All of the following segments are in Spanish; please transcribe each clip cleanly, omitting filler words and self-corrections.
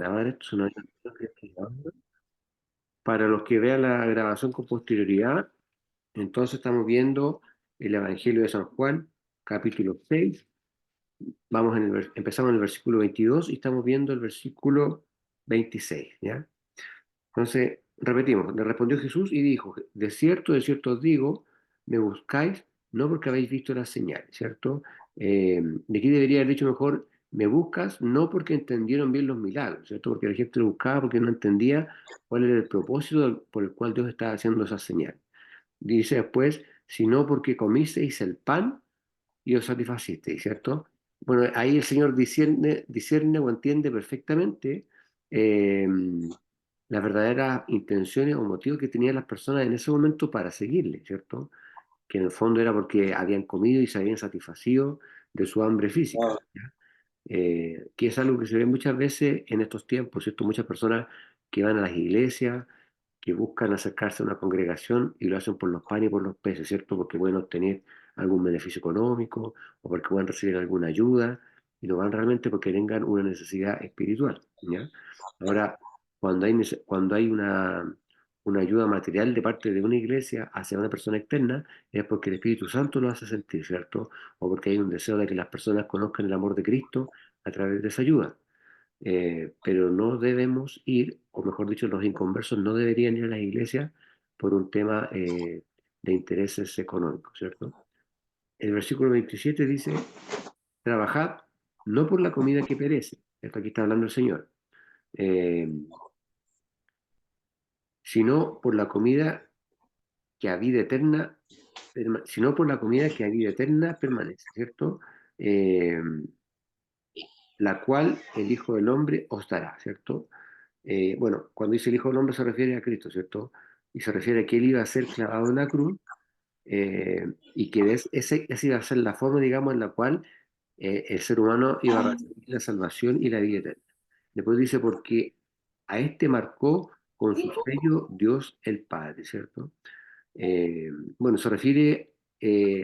grabar esto, si no hay- Para los que vean la grabación con posterioridad, entonces estamos viendo el Evangelio de San Juan, capítulo 6. Empezamos en el versículo 22 y estamos viendo el versículo 26, ¿ya? Entonces, repetimos, le respondió Jesús y dijo, de cierto os digo, me buscáis no porque habéis visto las señales, ¿cierto? De aquí debería haber dicho mejor, me buscas no porque entendieron bien los milagros, ¿cierto? Porque la gente lo buscaba porque no entendía cuál era el propósito por el cual Dios estaba haciendo esas señales. Dice después, sino porque comisteis el pan y os satisfacisteis, ¿cierto? Bueno, ahí el Señor discierne o entiende perfectamente eh, las verdaderas intenciones o motivos que tenían las personas en ese momento para seguirle, ¿cierto? Que en el fondo era porque habían comido y se habían satisfacido de su hambre física, Ah, ¿ya? Que es algo que se ve muchas veces en estos tiempos, ¿cierto? Muchas personas que van a las iglesias, que buscan acercarse a una congregación y lo hacen por los panes y por los peces, ¿cierto? Porque pueden obtener algún beneficio económico o porque pueden recibir alguna ayuda y no van realmente porque tengan una necesidad espiritual, ¿ya? Ahora, cuando hay una ayuda material de parte de una iglesia hacia una persona externa, es porque el Espíritu Santo lo hace sentir, ¿cierto? O porque hay un deseo de que las personas conozcan el amor de Cristo a través de esa ayuda. Pero no debemos ir, o mejor dicho, los inconversos no deberían ir a las iglesias por un tema de intereses económicos, ¿cierto? El versículo 27 dice, trabajad no por la comida que perece, esto aquí está hablando el Señor, eh, sino por la comida que a vida eterna, sino por la comida que a vida eterna permanece, ¿cierto? Eh, la cual el Hijo del Hombre os dará, ¿cierto? Bueno, cuando dice el Hijo del Hombre se refiere a Cristo, ¿cierto? Y se refiere a que Él iba a ser clavado en la cruz y que esa iba a ser la forma, digamos, en la cual el ser humano iba a recibir la salvación y la vida eterna. Después dice, porque a este marcó con su sello Dios el Padre, ¿cierto? Eh, bueno, se refiere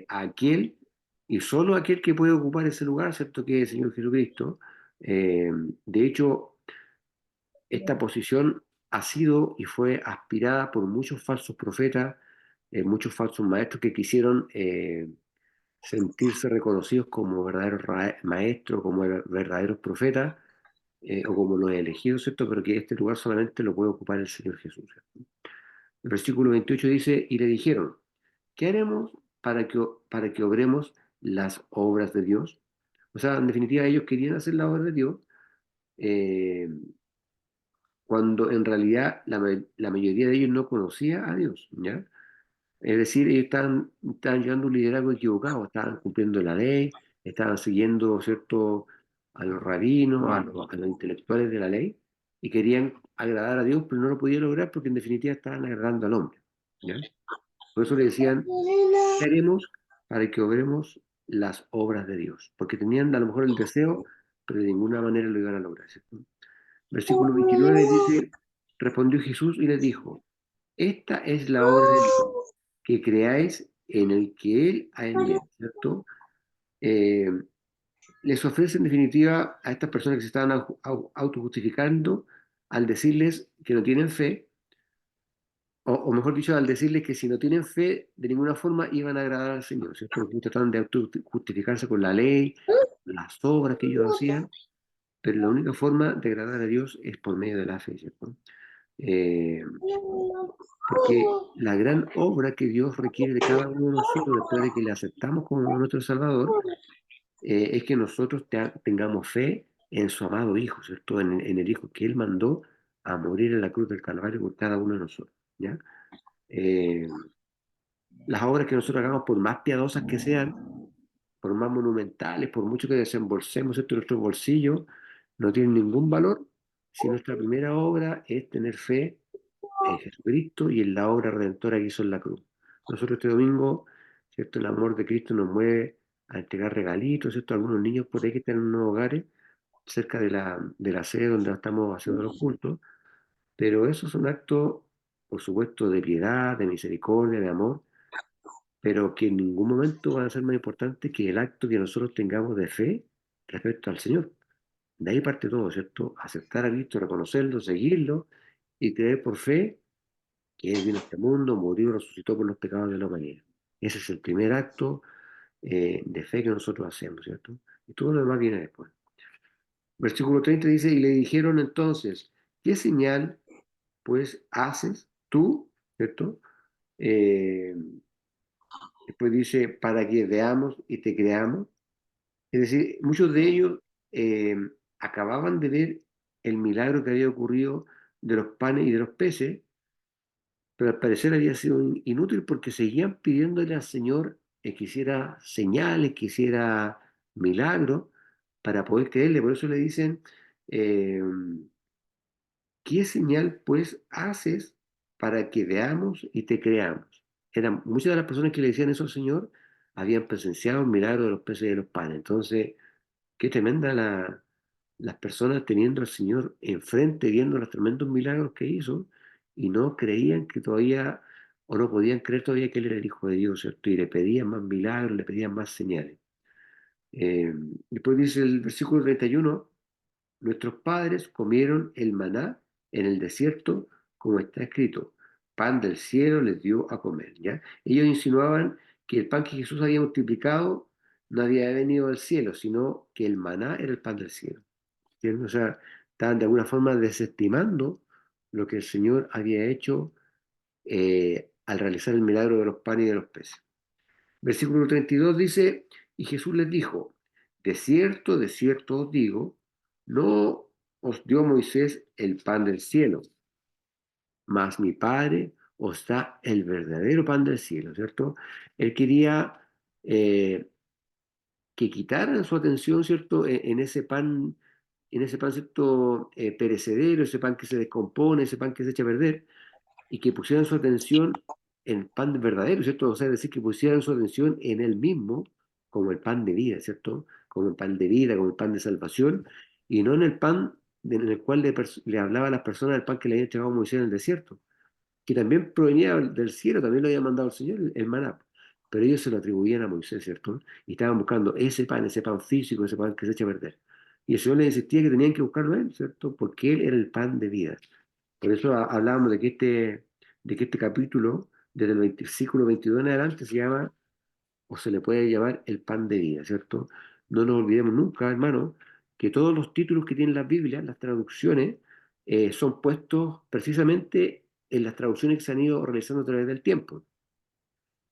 a aquel y solo a aquel que puede ocupar ese lugar, ¿cierto? Que es el Señor Jesucristo. Eh, de hecho, esta posición ha sido y fue aspirada por muchos falsos profetas, muchos falsos maestros que quisieron sentirse reconocidos como verdaderos maestros, como verdaderos profetas, o como los elegidos, ¿cierto? Pero que este lugar solamente lo puede ocupar el Señor Jesús, ¿cierto? El versículo 28 dice, y le dijeron, ¿qué haremos para que obremos las obras de Dios? O sea, en definitiva, ellos querían hacer la obra de Dios, eh, cuando en realidad la mayoría de ellos no conocía a Dios, ¿ya? Es decir, ellos estaban llevando un liderazgo equivocado, estaban cumpliendo la ley, estaban siguiendo, ¿cierto?, a los rabinos, a los intelectuales de la ley, y querían agradar a Dios, pero no lo podían lograr porque en definitiva estaban agradando al hombre, ¿ya? Por eso le decían, ¿qué haremos para que obremos las obras de Dios? Porque tenían a lo mejor el deseo, pero de ninguna manera lo iban a lograr, ¿cierto? Versículo 29 dice, respondió Jesús y les dijo, esta es la obra de Dios, que creáis en el que Él ha enviado, ¿cierto? Eh, Les ofrece en definitiva a estas personas que se estaban autojustificando al decirles que no tienen fe, o mejor dicho, al decirles que si no tienen fe, de ninguna forma iban a agradar al Señor, ¿cierto? Porque trataban de autojustificarse con la ley, las obras que ellos hacían, pero la única forma de agradar a Dios es por medio de la fe, ¿cierto? Eh, Porque la gran obra que Dios requiere de cada uno de nosotros después de que le aceptamos como nuestro Salvador, es que nosotros tengamos fe en su amado Hijo, ¿cierto? En el Hijo que Él mandó a morir en la cruz del Calvario por cada uno de nosotros, ¿ya? Eh, las obras que nosotros hagamos, por más piadosas que sean, por más monumentales, por mucho que desembolsemos esto en nuestros bolsillos, no tienen ningún valor si nuestra primera obra es tener fe en Jesucristo y en la obra redentora que hizo en la cruz. Nosotros este domingo, ¿cierto? El amor de Cristo nos mueve a entregar regalitos, ¿cierto? Algunos niños por ahí que están en unos hogares cerca de la sede donde estamos haciendo los cultos, pero esos son actos, por supuesto, de piedad, de misericordia, de amor, pero que en ningún momento van a ser más importantes que el acto que nosotros tengamos de fe respecto al Señor. De ahí parte todo, ¿cierto? Aceptar a Cristo, reconocerlo, seguirlo y creer por fe que Él vino a este mundo, murió y resucitó por los pecados de la humanidad. Ese es el primer acto de fe que nosotros hacemos, ¿cierto? Y todo lo demás viene después. Versículo 30 dice, y le dijeron entonces, ¿qué señal pues haces tú, ¿cierto? Eh, Después dice, para que veamos y te creamos. Es decir, muchos de ellos eh, acababan de ver el milagro que había ocurrido de los panes y de los peces, pero al parecer había sido inútil porque seguían pidiéndole al Señor que hiciera señales, que hiciera milagros para poder creerle. Por eso le dicen, eh, ¿qué señal pues haces para que veamos y te creamos? Eran muchas de las personas que le decían eso al Señor habían presenciado el milagro de los peces y de los panes. Entonces, qué tremenda las personas teniendo al Señor enfrente, viendo los tremendos milagros que hizo, y no creían que todavía, o no podían creer todavía que Él era el Hijo de Dios, ¿cierto? Y le pedían más milagros, le pedían más señales. Eh, Después dice el versículo 31, nuestros padres comieron el maná en el desierto, como está escrito, pan del cielo les dio a comer, ¿ya? Ellos insinuaban que el pan que Jesús había multiplicado no había venido del cielo, sino que el maná era el pan del cielo, ¿entiendes? O sea, estaban de alguna forma desestimando lo que el Señor había hecho al realizar el milagro de los panes y de los peces. Versículo 32 dice, y Jesús les dijo, de cierto os digo, no os dio Moisés el pan del cielo, mas mi Padre os da el verdadero pan del cielo, ¿cierto? Él quería eh, que quitaran su atención, ¿cierto? En ese pan, ¿cierto? Perecedero, ese pan que se descompone, ese pan que se echa a perder, y que pusieran su atención en el pan verdadero, ¿cierto? O sea, es decir, que pusieran su atención en él mismo como el pan de vida, ¿cierto? Como el pan de vida, como el pan de salvación, y no en el pan en el cual le hablaba a las personas del pan que le había entregado Moisés en el desierto, que también provenía del cielo, también lo había mandado el Señor, el maná. Pero ellos se lo atribuían a Moisés, ¿cierto? Y estaban buscando ese pan físico, ese pan que se echa a perder. Y el Señor les insistía que tenían que buscarlo a él, ¿cierto? Porque él era el pan de vida. Por eso hablábamos de que este capítulo, desde el versículo 22 en adelante, se llama, o se le puede llamar, el pan de vida, ¿cierto? No nos olvidemos nunca, hermano, que todos los títulos que tienen las Biblias, las traducciones, son puestos precisamente en las traducciones que se han ido realizando a través del tiempo.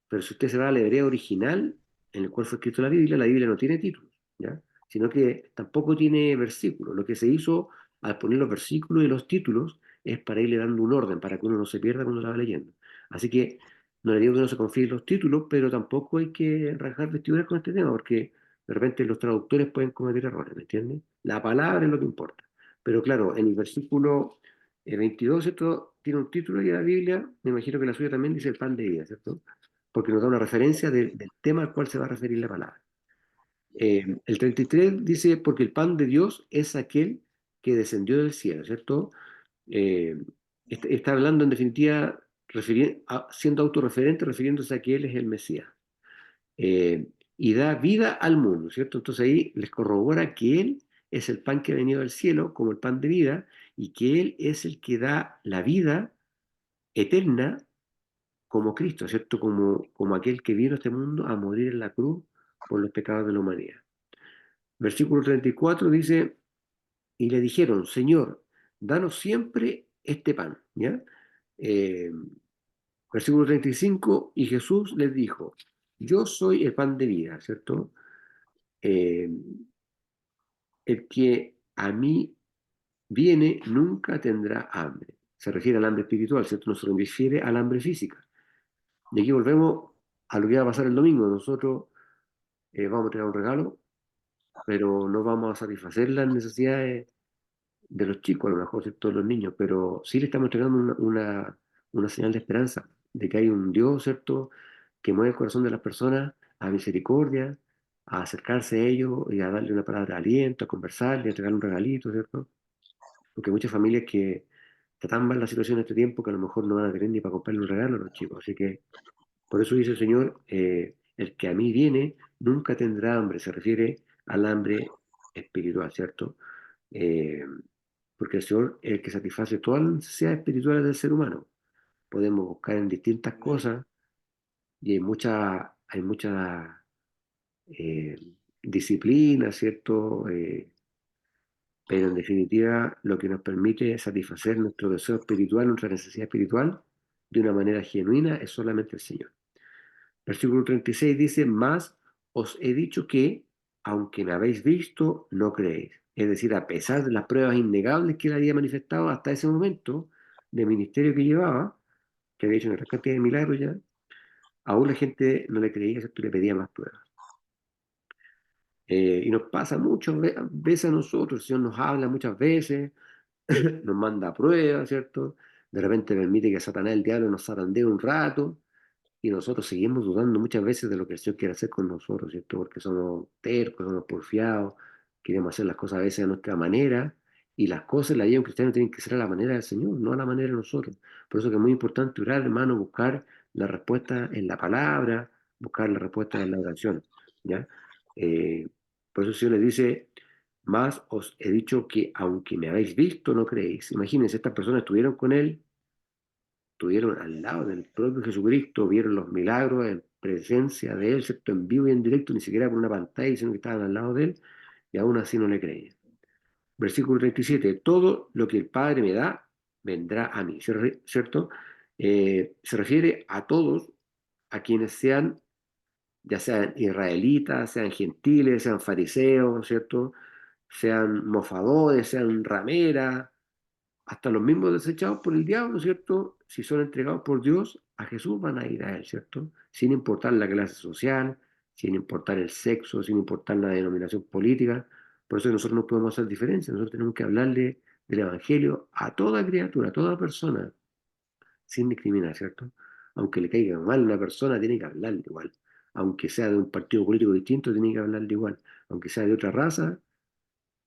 Pero si usted se va al hebreo original, en el cual fue escrito la Biblia no tiene títulos, ¿ya? Sino que tampoco tiene versículos. Lo que se hizo al poner los versículos y los títulos es para irle dando un orden, para que uno no se pierda cuando la va leyendo. Así que no le digo que no se confíe en los títulos, pero tampoco hay que rasgar vestiduras con este tema, porque de repente los traductores pueden cometer errores, ¿me entiendes? La palabra es lo que importa. Pero claro, en el versículo 22, ¿cierto? Tiene un título y la Biblia, me imagino que la suya también dice el pan de vida, ¿cierto? Porque nos da una referencia del tema al cual se va a referir la palabra. El 33 dice, porque el pan de Dios es aquel que descendió del cielo, ¿cierto? Eh, Está hablando en definitiva, siendo autorreferente, refiriéndose a que Él es el Mesías. Eh, y da vida al mundo, ¿cierto? Entonces ahí les corrobora que Él es el pan que ha venido del cielo, como el pan de vida, y que Él es el que da la vida eterna como Cristo, ¿cierto? Como aquel que vino a este mundo a morir en la cruz por los pecados de la humanidad. Versículo 34 dice, y le dijeron, Señor, danos siempre este pan, ¿ya? Eh, Versículo 35, y Jesús les dijo, yo soy el pan de vida, ¿cierto? Eh, el que a mí viene nunca tendrá hambre. Se refiere al hambre espiritual, ¿cierto? No se refiere al hambre física. Y aquí volvemos a lo que va a pasar el domingo. Nosotros vamos a traer un regalo, pero no vamos a satisfacer las necesidades de los chicos, a lo mejor, ¿cierto? De los niños, pero sí le estamos entregando una señal de esperanza, de que hay un Dios, ¿cierto?, que mueve el corazón de las personas a misericordia, a acercarse a ellos y a darle una palabra de aliento, a conversarle, a entregarle un regalito, ¿cierto? Porque hay muchas familias que está tan mal la situación en este tiempo que a lo mejor no van a tener ni para comprarle un regalo a los chicos. Así que por eso dice el Señor, el que a mí viene nunca tendrá hambre, se refiere al hambre espiritual, ¿cierto? Eh, porque el Señor es el que satisface todas las necesidades espirituales del ser humano. Podemos buscar en distintas cosas y hay mucha eh, disciplina, ¿cierto? Pero en definitiva lo que nos permite satisfacer nuestro deseo espiritual, nuestra necesidad espiritual, de una manera genuina, es solamente el Señor. Versículo 36 dice, más os he dicho que, aunque me habéis visto, no creéis. Es decir, a pesar de las pruebas innegables que él había manifestado hasta ese momento, de ministerio que llevaba, que había hecho una gran cantidad de milagros ya, aún la gente no le creía, ¿cierto? Le pedía más pruebas. Y nos pasa muchas veces a nosotros, el Señor nos habla muchas veces, nos manda pruebas, ¿cierto? De repente permite que Satanás, el diablo, nos zarandee un rato, y nosotros seguimos dudando muchas veces de lo que el Señor quiere hacer con nosotros, ¿cierto? Porque somos tercos, somos porfiados, queremos hacer las cosas a veces a nuestra manera, y las cosas en la vida de un cristiano tienen que ser a la manera del Señor, no a la manera de nosotros. Por eso que es muy importante orar, hermano, buscar la respuesta en la palabra, buscar la respuesta en la oración, ¿ya? Eh, por eso el Señor le dice, más os he dicho que aunque me habéis visto, no creéis. Imagínense, estas personas estuvieron con Él, estuvieron al lado del propio Jesucristo, vieron los milagros en presencia de Él, ¿cierto? En vivo y en directo, ni siquiera por una pantalla, sino que estaban al lado de Él, y aún así no le creían. Versículo 37, todo lo que el Padre me da, vendrá a mí, ¿cierto? Se refiere a todos, a quienes sean, ya sean israelitas, sean gentiles, sean fariseos, ¿cierto? Sean mofadores, sean rameras, hasta los mismos desechados por el diablo, ¿cierto? Si son entregados por Dios, a Jesús van a ir a Él, ¿cierto? Sin importar la clase social, sin importar el sexo, sin importar la denominación política. Por eso nosotros no podemos hacer diferencia, nosotros tenemos que hablarle del Evangelio a toda criatura, a toda persona, sin discriminar, ¿cierto? Aunque le caiga mal a una persona, tiene que hablarle igual. Aunque sea de un partido político distinto, tiene que hablarle igual. Aunque sea de otra raza,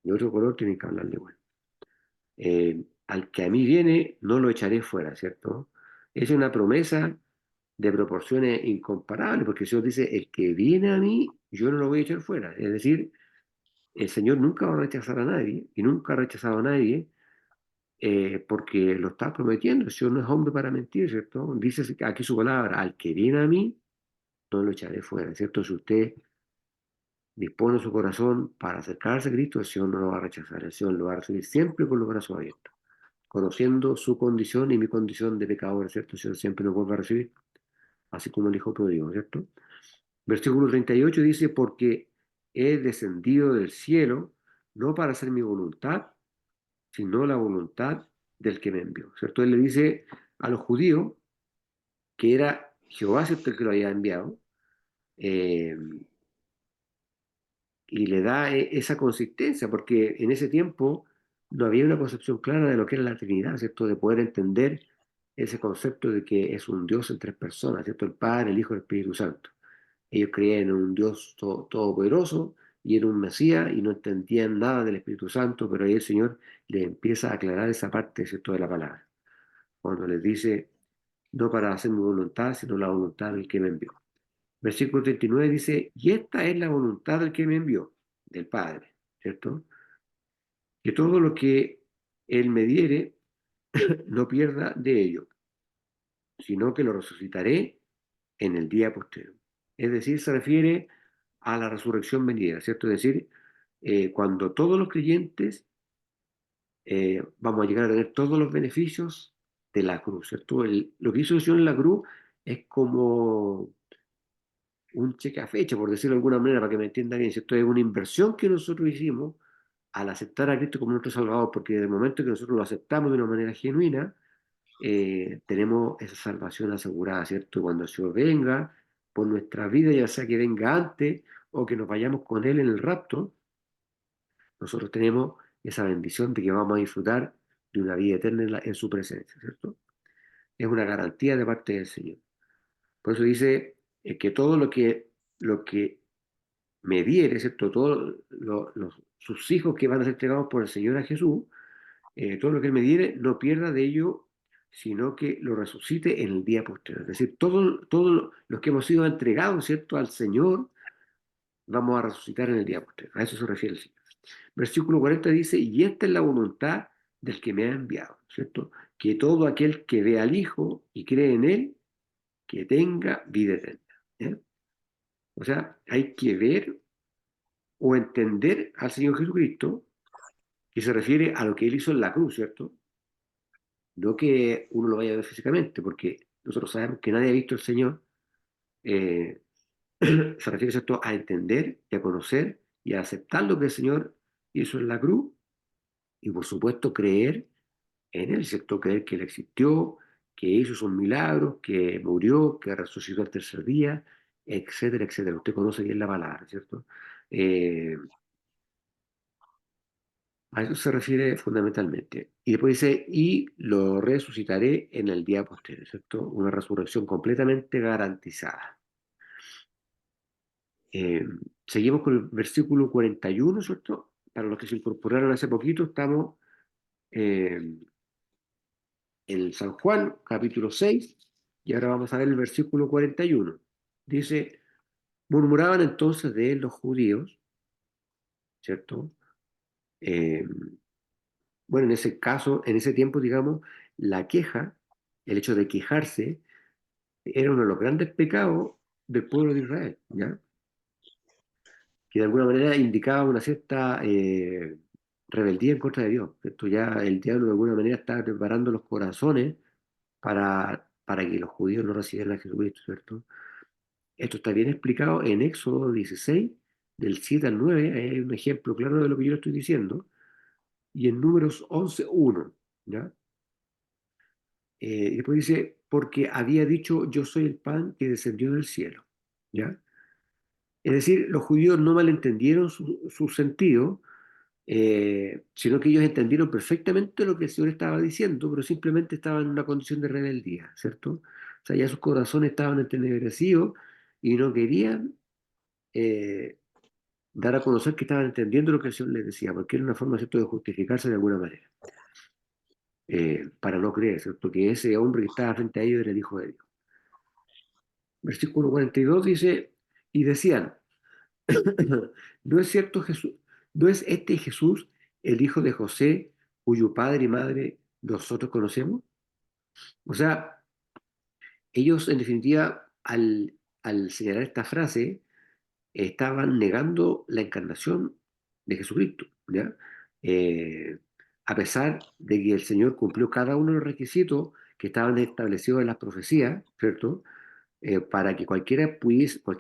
de otro color, tiene que hablarle igual. Al que a mí viene, no lo echaré fuera, ¿cierto? Es una promesa de proporciones incomparables, porque el Señor dice, el que viene a mí, yo no lo voy a echar fuera. Es decir, el Señor nunca va a rechazar a nadie, y nunca ha rechazado a nadie, porque lo está prometiendo. El Señor no es hombre para mentir, ¿cierto? Dice aquí su palabra, al que viene a mí, no lo echaré fuera, ¿cierto? Si usted dispone su corazón para acercarse a Cristo, el Señor no lo va a rechazar, el Señor lo va a recibir siempre con los brazos abiertos, conociendo su condición y mi condición de pecador, ¿cierto? El Señor siempre nos vuelve a recibir, así como el Hijo pródigo, ¿cierto? Versículo 38 dice, porque he descendido del cielo, no para hacer mi voluntad, sino la voluntad del que me envió, ¿cierto? Él le dice a los judíos que era Jehová, ¿cierto?, el que lo había enviado, eh, y le da esa consistencia, porque en ese tiempo no había una concepción clara de lo que era la Trinidad, ¿cierto? De poder entender ese concepto de que es un Dios en tres personas, ¿cierto? El Padre, el Hijo y el Espíritu Santo. Ellos creían en un Dios todopoderoso y en un Mesías y no entendían nada del Espíritu Santo, pero ahí el Señor les empieza a aclarar esa parte, ¿cierto?, de la palabra. Cuando les dice, no para hacer mi voluntad, sino la voluntad del que me envió. Versículo 39 dice, y esta es la voluntad del que me envió, del Padre, ¿cierto? Que todo lo que Él me diere, no pierda de ello, sino que lo resucitaré en el día posterior. Es decir, se refiere a la resurrección venidera, ¿cierto? Es decir, cuando todos los creyentes vamos a llegar a tener todos los beneficios de la cruz, ¿cierto? Lo que hizo el Señor en la cruz es como un cheque a fecha, por decirlo de alguna manera, para que me entienda bien, ¿cierto? Es una inversión que nosotros hicimos al aceptar a Cristo como nuestro Salvador, porque desde el momento que nosotros lo aceptamos de una manera genuina, tenemos esa salvación asegurada, ¿cierto? Cuando el Señor venga por nuestra vida, ya sea que venga antes o que nos vayamos con Él en el rapto, nosotros tenemos esa bendición de que vamos a disfrutar de una vida eterna en su presencia, ¿cierto? Es una garantía de parte del Señor. Por eso dice que todo lo que me diere, ¿cierto? Todos sus hijos que van a ser entregados por el Señor a Jesús, todo lo que Él me diere, no pierda de ello, sino que lo resucite en el día posterior. Es decir, todos los que hemos sido entregados, ¿cierto?, al Señor, vamos a resucitar en el día posterior. A eso se refiere el Señor. Versículo 40 dice, y esta es la voluntad del que me ha enviado, ¿cierto? Que todo aquel que ve al Hijo y cree en Él, que tenga vida eterna. ¿Ya? O sea, hay que ver o entender al Señor Jesucristo, que se refiere a lo que Él hizo en la cruz, ¿cierto? No que uno lo vaya a ver físicamente, porque nosotros sabemos que nadie ha visto al Señor. eh, Se refiere, ¿cierto?, a entender y a conocer y a aceptar lo que el Señor hizo en la cruz y, por supuesto, creer en Él, ¿cierto? Creer que Él existió, que hizo sus milagros, que murió, que resucitó al tercer día, etcétera, etcétera. Usted conoce bien la palabra, ¿cierto? Eh, a eso se refiere fundamentalmente. Y después dice, y lo resucitaré en el día posterior, ¿cierto? Una resurrección completamente garantizada. Eh, Seguimos con el versículo 41, ¿cierto? Para los que se incorporaron hace poquito, estamos en San Juan, capítulo 6, y ahora vamos a ver el versículo 41. Dice, murmuraban entonces de él los judíos, ¿cierto? Eh, bueno, en ese caso, en ese tiempo, digamos, la queja, el hecho de quejarse, era uno de los grandes pecados del pueblo de Israel, ¿ya? Que de alguna manera indicaba una cierta rebeldía en contra de Dios. Esto ya el diablo de alguna manera estaba preparando los corazones para que los judíos no recibieran a Jesucristo, ¿cierto? Esto está bien explicado en Éxodo 16, del 7 al 9, hay un ejemplo claro de lo que yo le estoy diciendo, y en Números 11:1, ¿ya? Y después dice, porque había dicho, yo soy el pan que descendió del cielo, ¿ya? Es decir, los judíos no malentendieron su sentido, sino que ellos entendieron perfectamente lo que el Señor estaba diciendo, pero simplemente estaban en una condición de rebeldía, ¿cierto? O sea, ya sus corazones estaban entenebrecidos y no querían eh, dar a conocer que estaban entendiendo lo que el Señor les decía, porque era una forma, ¿cierto?, de justificarse de alguna manera, para no creer, ¿cierto?, que ese hombre que estaba frente a ellos era el Hijo de Dios. Versículo 42 dice, y decían, ¿no es cierto Jesús? ¿No es este Jesús el hijo de José, cuyo padre y madre nosotros conocemos? O sea, ellos en definitiva, al señalar esta frase, estaban negando la encarnación de Jesucristo, ¿ya? Eh, a pesar de que el Señor cumplió cada uno de los requisitos que estaban establecidos en las profecías, ¿cierto? Para que cualquier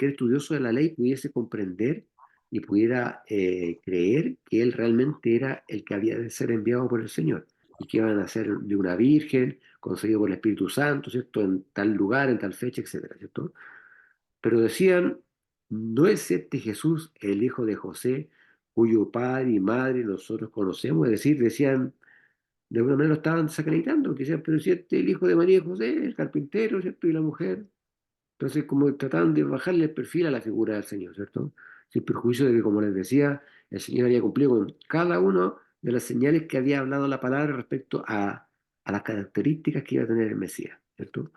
estudioso de la ley pudiese comprender y pudiera creer que él realmente era el que había de ser enviado por el Señor y que iban a ser de una virgen, concebido por el Espíritu Santo, ¿cierto? En tal lugar, en tal fecha, etcétera, ¿cierto? Pero decían, ¿no es este Jesús el hijo de José, cuyo padre y madre nosotros conocemos? Es decir, decían, de alguna manera lo estaban desacreditando, que decían, pero si este es el hijo de María y José, el carpintero, ¿cierto? Y la mujer. Entonces, como trataban de bajarle el perfil a la figura del Señor, ¿cierto? Sin perjuicio de que, como les decía, el Señor había cumplido con cada una de las señales que había hablado la palabra respecto a las características que iba a tener el Mesías, ¿cierto?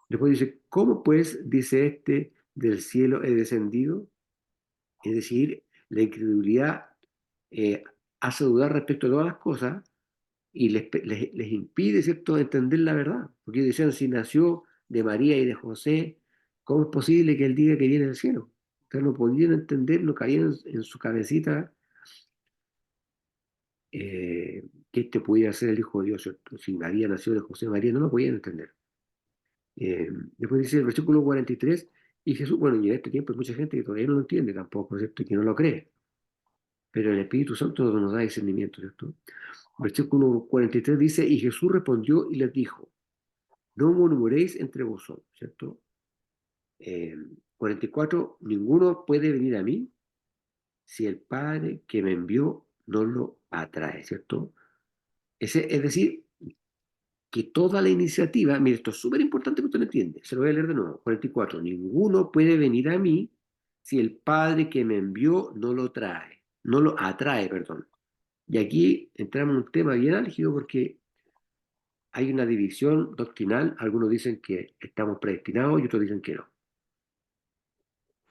Después dice, ¿cómo pues, dice este, del cielo he descendido? Es decir, la incredulidad eh, hace dudar respecto a todas las cosas y les impide, ¿cierto?, entender la verdad. Porque decían, si nació de María y de José, ¿cómo es posible que él diga que viene del cielo? Entonces no podían entender, no cabía en su cabecita que este pudiera ser el Hijo de Dios, ¿cierto? Si había nacido de José y María, no lo podían entender. Después dice el versículo 43, y Jesús, bueno, y en este tiempo hay mucha gente que todavía no lo entiende tampoco, ¿cierto? Y que no lo cree, pero el Espíritu Santo nos da discernimiento, ¿cierto? Versículo 43 dice, y Jesús respondió y les dijo, no murmuréis entre vosotros, ¿cierto? Eh, 44, ninguno puede venir a mí si el Padre que me envió no lo atrae, ¿cierto? Es decir, que toda la iniciativa, mire, esto es súper importante que usted lo entiende, se lo voy a leer de nuevo, 44, ninguno puede venir a mí si el Padre que me envió no lo trae, no lo atrae, perdón. Y aquí entramos en un tema bien álgido porque hay una división doctrinal, algunos dicen que estamos predestinados y otros dicen que no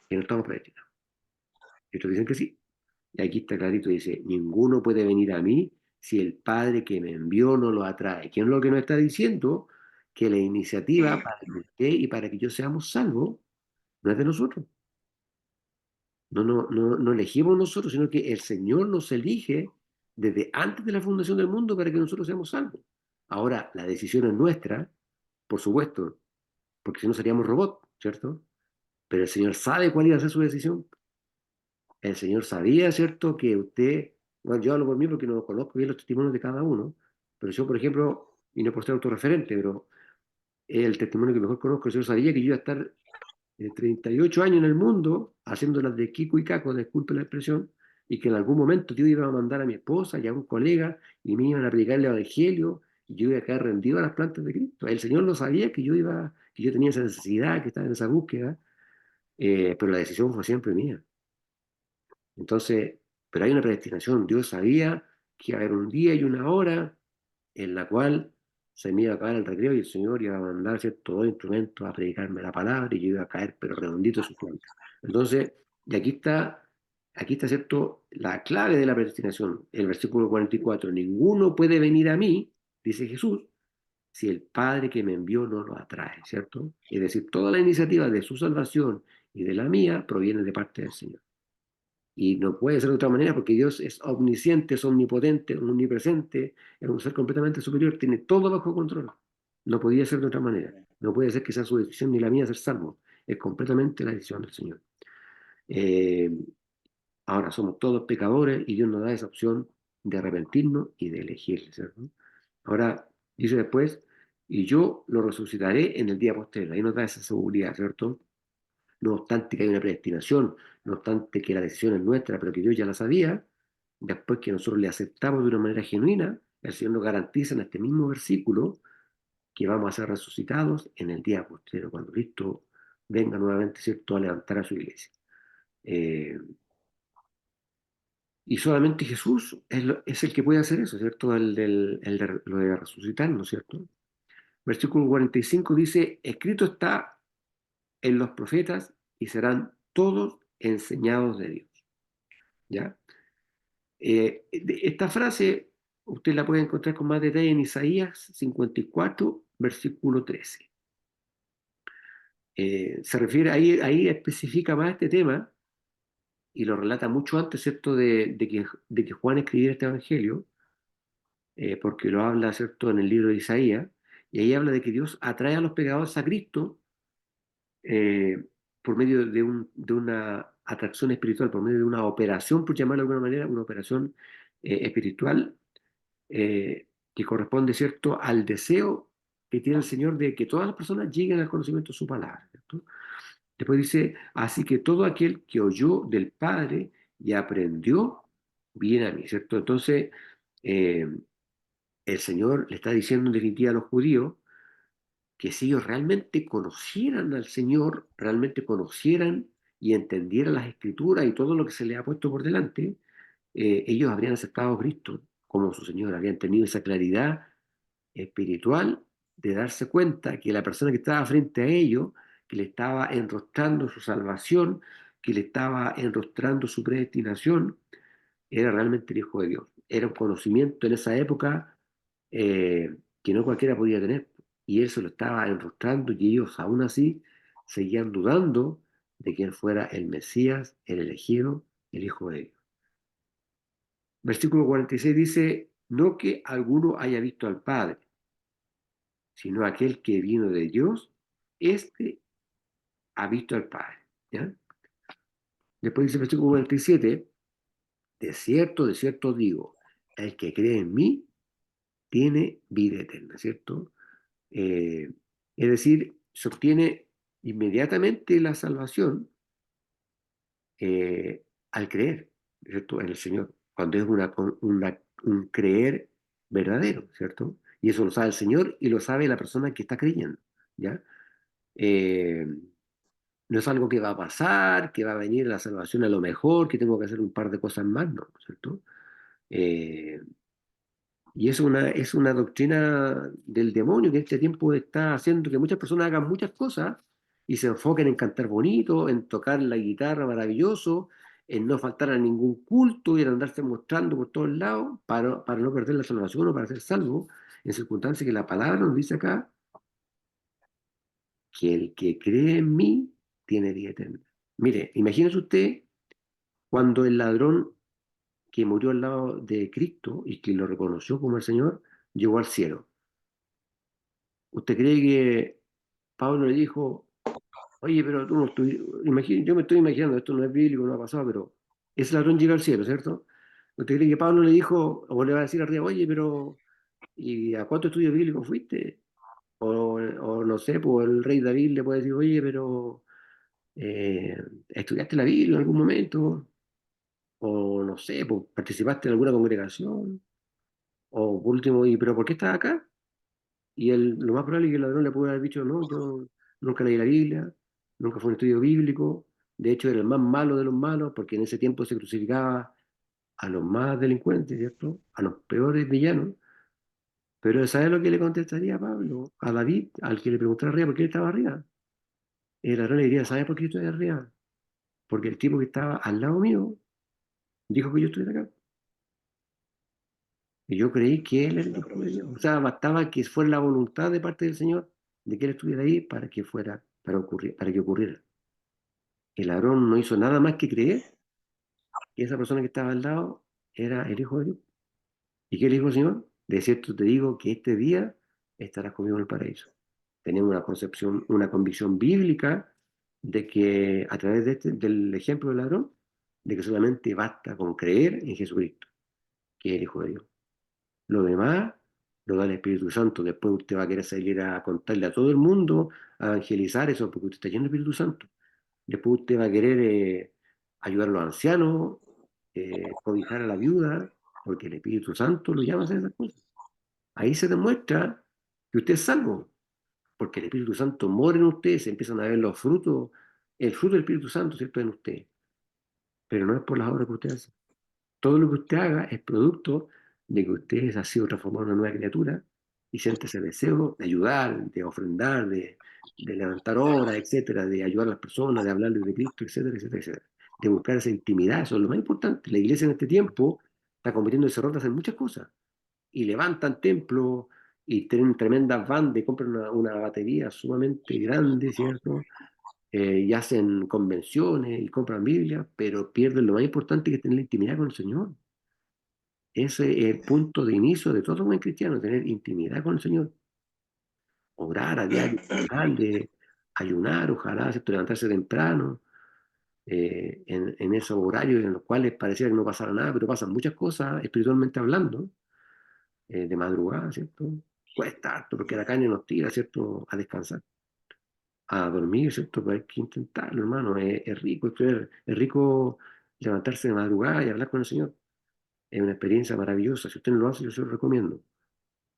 estamos predestinados. Y otros dicen que sí. Y aquí está clarito, dice, ninguno puede venir a mí si el Padre que me envió no lo atrae. ¿Quién es lo que nos está diciendo? Que la iniciativa para que usted y para que yo seamos salvos no es de nosotros. No elegimos nosotros, sino que el Señor nos elige desde antes de la fundación del mundo para que nosotros seamos salvos. Ahora, la decisión es nuestra, por supuesto, porque si no seríamos robots, ¿cierto? Pero el Señor sabe cuál iba a ser su decisión. El Señor sabía, ¿cierto?, que usted, bueno, yo hablo por mí porque no conozco bien los testimonios de cada uno, pero yo, por ejemplo, y no por ser autorreferente, pero el testimonio que mejor conozco, el Señor sabía que yo iba a estar 38 años en el mundo, haciendo las de Kiko y Caco, disculpe la expresión, y que en algún momento Dios iba a mandar a mi esposa y a un colega, y me iban a predicar el Evangelio, y yo iba a quedar rendido a las plantas de Cristo. El Señor lo sabía que yo iba, que yo tenía esa necesidad, que estaba en esa búsqueda, pero la decisión fue siempre mía. Entonces, pero hay una predestinación. Dios sabía que iba a haber un día y una hora en la cual se me iba a acabar el recreo y el Señor iba a mandar ciertos dos instrumentos a predicarme la palabra y yo iba a caer, pero redondito en su planta. Entonces, y aquí está, ¿cierto?, la clave de la predestinación. El versículo 44, ninguno puede venir a mí, dice Jesús, si el Padre que me envió no lo atrae, ¿cierto? Es decir, toda la iniciativa de su salvación y de la mía proviene de parte del Señor. Y no puede ser de otra manera porque Dios es omnisciente, es omnipotente, omnipresente, es un ser completamente superior, tiene todo bajo control. No podía ser de otra manera. No puede ser que sea su decisión ni la mía ser salvo. Es completamente la decisión del Señor. Eh, Ahora somos todos pecadores y Dios nos da esa opción de arrepentirnos y de elegir, ¿cierto? Ahora dice después, y yo lo resucitaré en el día posterior. Ahí nos da esa seguridad, ¿cierto? No obstante que hay una predestinación, no obstante que la decisión es nuestra, pero que Dios ya la sabía, después que nosotros le aceptamos de una manera genuina, el Señor nos garantiza en este mismo versículo que vamos a ser resucitados en el día posterior, cuando Cristo venga nuevamente, ¿cierto?, a levantar a su iglesia. Eh, y solamente Jesús es el que puede hacer eso, ¿cierto? Lo de resucitar, ¿no es cierto? Versículo 45 dice, escrito está en los profetas y serán todos enseñados de Dios. ¿Ya? Esta frase usted la puede encontrar con más detalle en Isaías 54, versículo 13. Se refiere, ahí especifica más este tema y lo relata mucho antes, ¿cierto?, de que Juan escribiera este evangelio, porque lo habla, ¿cierto?, en el libro de Isaías, y ahí habla de que Dios atrae a los pecadores a Cristo eh, por medio de una atracción espiritual, por medio de una operación, por llamarlo de alguna manera, una operación espiritual que corresponde, ¿cierto?, al deseo que tiene el Señor de que todas las personas lleguen al conocimiento de su palabra, ¿cierto? Después dice, así que todo aquel que oyó del Padre y aprendió, viene a mí, ¿cierto? Entonces, eh, el Señor le está diciendo en definitiva a los judíos que si ellos realmente conocieran al Señor, realmente conocieran y entendieran las escrituras y todo lo que se les ha puesto por delante, ellos habrían aceptado a Cristo como su Señor, habrían tenido esa claridad espiritual de darse cuenta que la persona que estaba frente a ellos, que le estaba enrostrando su salvación, que le estaba enrostrando su predestinación, era realmente el Hijo de Dios. Era un conocimiento en esa época que no cualquiera podía tener. Y él se lo estaba enrostrando y ellos aún así seguían dudando de que él fuera el Mesías, el elegido, el Hijo de Dios. Versículo 46 dice, no que alguno haya visto al Padre, sino aquel que vino de Dios, este ha visto al Padre. ¿Ya? Después dice el versículo 47, de cierto digo, el que cree en mí tiene vida eterna, ¿cierto? Eh, es decir, se obtiene inmediatamente la salvación al creer, ¿cierto?, en el Señor, cuando es un creer verdadero, ¿cierto? Y eso lo sabe el Señor y lo sabe la persona que está creyendo, ¿ya? Eh, no es algo que va a pasar, que va a venir la salvación a lo mejor, que tengo que hacer un par de cosas más, ¿no? ¿Cierto? Eh, y es una doctrina del demonio que en este tiempo está haciendo que muchas personas hagan muchas cosas y se enfoquen en cantar bonito, en tocar la guitarra maravilloso, en no faltar a ningún culto y en andarse mostrando por todos lados para no perder la salvación o para ser salvo, en circunstancias que la palabra nos dice acá que el que cree en mí tiene vida eterna. Mire, imagínese usted cuando el ladrón que murió al lado de Cristo y que lo reconoció como el Señor, llegó al cielo. ¿Usted cree que Pablo le dijo, oye, pero tú no yo me estoy imaginando, esto no es bíblico, no ha pasado, pero ese ladrón llega al cielo, ¿cierto? ¿Usted cree que Pablo le dijo, o le va a decir arriba, oye, pero ¿y a cuántos estudios bíblicos fuiste? O no sé, pues el rey David le puede decir, oye, pero eh, ¿estudiaste la Biblia en algún momento? O no sé, pues participaste en alguna congregación. O por último, ¿y pero por qué estás acá? Y lo más probable es que el ladrón le pueda haber dicho, no, yo nunca leí la Biblia, nunca fue un estudio bíblico, de hecho era el más malo de los malos, porque en ese tiempo se crucificaba a los más delincuentes, ¿cierto? A los peores villanos. Pero ¿sabes lo que le contestaría Pablo? A David, al que le preguntara arriba por qué él estaba arriba. El ladrón le diría, ¿sabes por qué yo estoy arriba? Porque el tipo que estaba al lado mío dijo que yo estuviera acá. Y yo creí que él era el Hijo de Dios. O sea, bastaba que fuera la voluntad de parte del Señor de que él estuviera ahí para que fuera, para que ocurriera. El ladrón no hizo nada más que creer que esa persona que estaba al lado era el Hijo de Dios. ¿Y qué le dijo el Señor? De cierto te digo que este día estarás conmigo en el paraíso. Tenemos una concepción, una convicción bíblica de que a través del ejemplo del ladrón, de que solamente basta con creer en Jesucristo, que es el Hijo de Dios. Lo demás lo da el Espíritu Santo. Después usted va a querer salir a contarle a todo el mundo, a evangelizar eso, porque usted está lleno del Espíritu Santo. Después usted va a querer ayudar a los ancianos, cobijar a la viuda, porque el Espíritu Santo lo llama a hacer esas cosas. Ahí se demuestra que usted es salvo, porque el Espíritu Santo mora en usted, se empiezan a ver los frutos, el fruto del Espíritu Santo, ¿cierto?, en usted. Pero no es por las obras que usted hace. Todo lo que usted haga es producto de que usted ha sido transformado en una nueva criatura y siente ese deseo de ayudar, de ofrendar, de levantar obras, etcétera, de ayudar a las personas, de hablarles de Cristo, etcétera, etcétera, etcétera. De buscar esa intimidad, eso es lo más importante. La iglesia en este tiempo está cometiendo rotas en muchas cosas y levantan templos y tienen tremendas bandas y compran una batería sumamente grande, ¿cierto? Y hacen convenciones y compran Biblia, pero pierden lo más importante que es tener la intimidad con el Señor. Ese es el punto de inicio de todo buen cristiano, tener intimidad con el Señor, orar a diario, de ayunar, ojalá, ¿cierto?, levantarse temprano, en esos horarios en los cuales pareciera que no pasara nada, pero pasan muchas cosas espiritualmente hablando, de madrugada, ¿cierto? Cuesta harto porque la caña nos tira, ¿cierto?, a descansar, a dormir, ¿cierto? Pero hay que intentarlo, hermano, es rico, es rico levantarse de madrugada y hablar con el Señor. Es una experiencia maravillosa, si usted no lo hace, yo se lo recomiendo.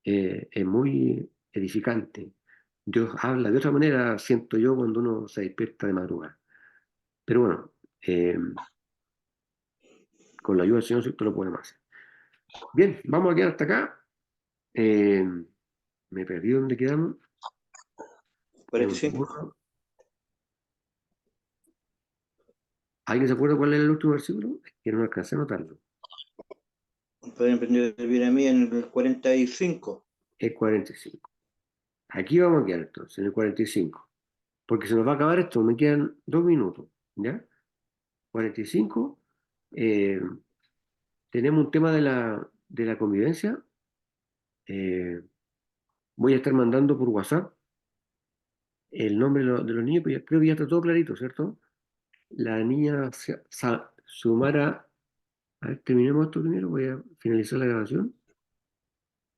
Es muy edificante. Dios habla de otra manera, siento yo, cuando uno se despierta de madrugada. Pero bueno, con la ayuda del Señor, ¿cierto?, lo podemos hacer. Bien, vamos a quedar hasta acá. Eh, Me perdí donde quedamos. Un 45. segundo. ¿Alguien se acuerda cuál era el último versículo? Es que no alcancé a notarlo. Pueden aprender bien a mí en el 45. El 45. Aquí vamos a quedar entonces, en el 45. Porque se nos va a acabar esto, me quedan 2 minutos. ¿Ya? 45. eh, Tenemos un tema de la convivencia. Eh, Voy a estar mandando por WhatsApp el nombre de los niños, pero creo que ya está todo clarito, ¿cierto? La niña Sumara, a ver, terminemos esto primero, voy a finalizar la grabación.